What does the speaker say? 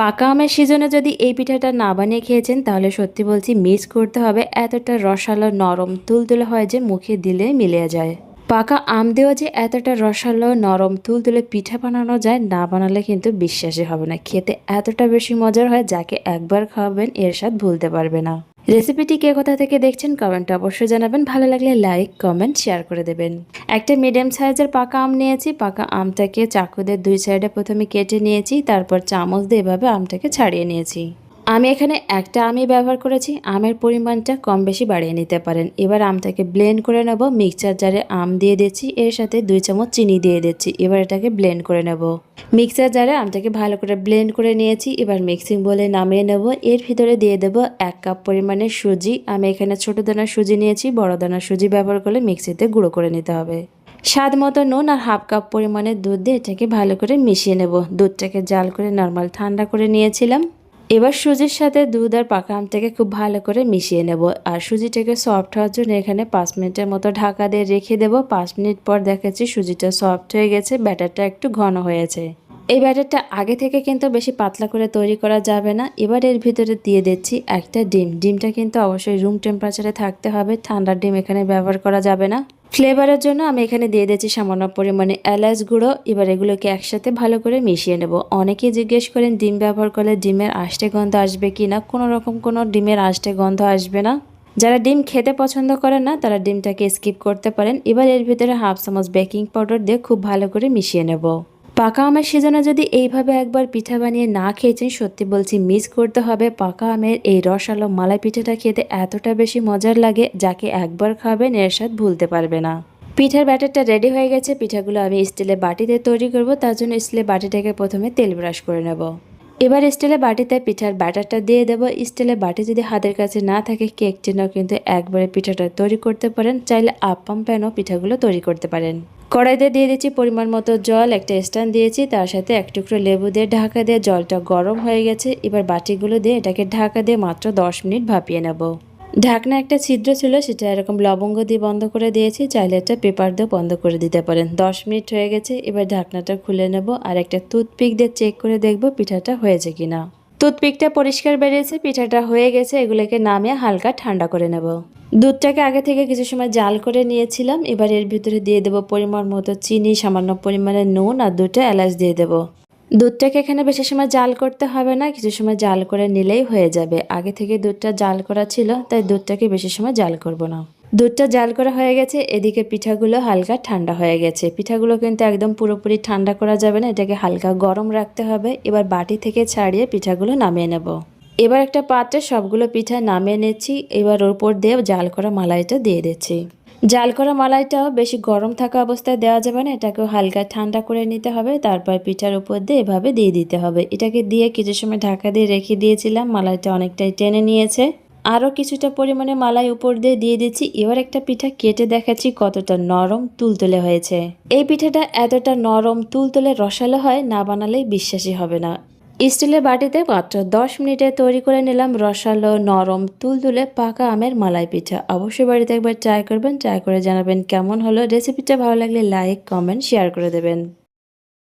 পাকা আমের সিজনে যদি এই পিঠাটা না বানিয়ে খেয়েছেন তাহলে সত্যি বলছি মিস করতে হবে। এতটা রসালো নরম তুলতুলে হয় যে মুখে দিলে মিলিয়ে যায়। পাকা আম দিয়েও যে এতটা রসালো নরম তুলতুলে পিঠা বানানো যায়, না বানালে কিন্তু বিশ্বাসই হবে না। খেতে এতটা বেশি মজার হয়, যাকে একবার খাওয়াবেন এর স্বাদ ভুলতে পারবে না। রেসিপিটি কে কোথা থেকে দেখছেন কমেন্টে অবশ্যই জানাবেন। ভালো লাগলে লাইক কমেন্ট শেয়ার করে দেবেন। একটা মিডিয়াম সাইজের পাকা আম নিয়েছি। পাকা আমটাকে চাকু দিয়ে দুই সাইডে প্রথমে কেটে নিয়েছি, তারপর চামচ দিয়ে এভাবে আমটাকে ছাড়িয়ে নিয়েছি। আমি এখানে একটা আমই ব্যবহার করেছি, আমের পরিমাণটা কম বেশি বাড়িয়ে নিতে পারেন। এবার আমটাকে ব্লেন্ড করে নেব। মিক্সচার জারে আম দিয়ে দিচ্ছি, এর সাথে 2 চামচ চিনি দিয়ে দিচ্ছি। এবার এটাকে ব্লেন্ড করে নেব। মিক্সার জারে আমটাকে ভালো করে ব্লেন্ড করে নিয়েছি। এবার মিক্সিং বলে নামিয়ে নেব। এর ভিতরে দিয়ে দেব 1 কাপ পরিমাণে সুজি। আমি এখানে ছোট দানার সুজি নিয়েছি, বড় দানার সুজি ব্যবহার করলে মিক্সিতে গুঁড়ো করে নিতে হবে। স্বাদ মতো নুন আর 1/2 কাপ পরিমাণে দুধ দিয়ে এটাকে ভালো করে মিশিয়ে নেব। দুধটাকে জাল করে নর্মাল ঠান্ডা করে নিয়েছিলাম। এবার সুজির সাথে দুধ আর পাকা আমটাকে খুব ভালো করে মিশিয়ে নেব। আর সুজিটাকে সফট হওয়ার জন্য এখানে 5 মিনিটের মতো ঢাকা দিয়ে রেখে দেব। 5 মিনিট পর দেখাচ্ছি সুজিটা সফট হয়ে গেছে, ব্যাটারটা একটু ঘন হয়েছে। এই ব্যাটারটা আগে থেকে কিন্তু বেশি পাতলা করে তৈরি করা যাবে না। এবার এর ভিতরে দিয়ে দিচ্ছি একটা ডিম। ডিমটা কিন্তু অবশ্যই রুম টেম্পারেচারে থাকতে হবে, ঠান্ডা ডিম এখানে ব্যবহার করা যাবে না। ফ্লেভারের জন্য আমি এখানে দিয়ে দিচ্ছি সামান্য পরিমাণে এলাচ গুঁড়ো। এবার এগুলোকে একসাথে ভালো করে মিশিয়ে নেব। অনেকেই জিজ্ঞেস করেন ডিম ব্যবহার করলে ডিমের আষ্টে গন্ধ আসবে কি না। কোনো রকম কোনো ডিমের আষ্টে গন্ধ আসবে না। যারা ডিম খেতে পছন্দ করেন না তারা ডিমটাকে স্কিপ করতে পারেন। এবার এর ভিতরে 1/2 চামচ বেকিং পাউডার দিয়ে খুব ভালো করে মিশিয়ে নেব। পাকা আমের সিজনে যদি এইভাবে একবার পিঠা বানিয়ে না খেয়েছেন সত্যি বলছি মিস করতে হবে। পাকা আমের এই রসালো মালাই পিঠাটা খেতে এতটা বেশি মজার লাগে, যাকে একবার খাবেন এর স্বাদ ভুলতে পারবে না। পিঠার ব্যাটারটা রেডি হয়ে গেছে। পিঠাগুলো আমি স্টিলের বাটিতে তৈরি করব। তার জন্য স্টিলের বাটিটাকে প্রথমে তেল ব্রাশ করে নেব। এবার স্টিলের বাটিতে পিঠার ব্যাটারটা দিয়ে দেব। স্টিলের বাটি যদি হাতের কাছে না থাকে কেক টিনও কিন্তু একবারে পিঠাটা তৈরি করতে পারেন। চাইলে আপ্পাম প্যানও পিঠাগুলো তৈরি করতে পারেন। কড়াইতে দিয়ে দিচ্ছি পরিমাণ মতো জল, একটা স্ট্যান্ড দিয়েছি, তার সাথে 1 টুকরো লেবু দিয়ে ঢাকা দিয়ে জলটা গরম হয়ে গেছে। এবার বাটিগুলো দিয়ে এটাকে ঢাকা দিয়ে মাত্র 10 মিনিট ভাপিয়ে নেব। ঢাকনা একটা ছিদ্র ছিল, সেটা এরকম লবঙ্গ দিয়ে বন্ধ করে দিয়েছি। চাইলে একটা পেপার দিয়ে বন্ধ করে দিতে পারেন। 10 মিনিট হয়ে গেছে। এবার ঢাকনাটা খুলে নেব আর একটা টুথপিক দিয়ে চেক করে দেখব পিঠাটা হয়েছে কিনা। টুথপিকটা পরিষ্কার বেরিয়েছে, পিঠাটা হয়ে গেছে। এগুলোকে নামিয়ে হালকা ঠান্ডা করে নেব। দুধটাকে আগে থেকে কিছু সময় জাল করে নিয়েছিলাম। এবার এর ভিতরে দিয়ে দেব পরিমাণ মতো চিনি, সামান্য পরিমাণে নুন আর 2টা এলাচ দিয়ে দেব। দুধটাকে এখানে বেশি সময় জাল করতে হবে না, কিছু সময় জাল করে নিলেই হয়ে যাবে। আগে থেকে দুধটা জাল করা ছিল, তাই দুধটাকে বেশি সময় জাল করব না। দুধটা জাল করা হয়ে গেছে। এদিকে পিঠাগুলো হালকা ঠান্ডা হয়ে গেছে। পিঠাগুলো কিন্তু একদম পুরোপুরি ঠান্ডা করা যাবে না, এটাকে হালকা গরম রাখতে হবে। এবার বাটি থেকে ছাড়িয়ে পিঠাগুলো নামিয়ে নেব। এবার একটা পাত্রে সবগুলো পিঠা নামিয়ে নিচ্ছি। এবার ওর উপর দিয়ে জাল করা মালাইটা দিয়ে দিচ্ছি। জাল করা মালাইটাও বেশি গরম থাকা অবস্থায় দেওয়া যাবে না, এটাকেও হালকা ঠান্ডা করে নিতে হবে। তারপর পিঠার উপর দিয়ে এভাবে দিয়ে দিতে হবে। এটাকে দিয়ে কিছু সময় ঢাকা দিয়ে রেখে দিয়েছিলাম। মালাইটা অনেকটাই টেনে নিয়েছে। আরও কিছুটা পরিমাণে মালাই উপর দিয়ে দিচ্ছি। এবার একটা পিঠা কেটে দেখাচ্ছি কতটা নরম তুলতুলে হয়েছে। এই পিঠাটা এতটা নরম তুলতুলে রসালো হয়, না বানালেই বিশ্বাসই হবে না। স্টিলের বাটিতে মাত্র 10 মিনিটে তৈরি করে নিলাম রসালো নরম তুলতুলে পাকা আমের মালাই পিঠা। অবশ্যই বাড়িতে একবার ট্রাই করবেন, ট্রাই করে জানাবেন কেমন হলো। রেসিপিটা ভালো লাগলে লাইক কমেন্ট শেয়ার করে দেবেন।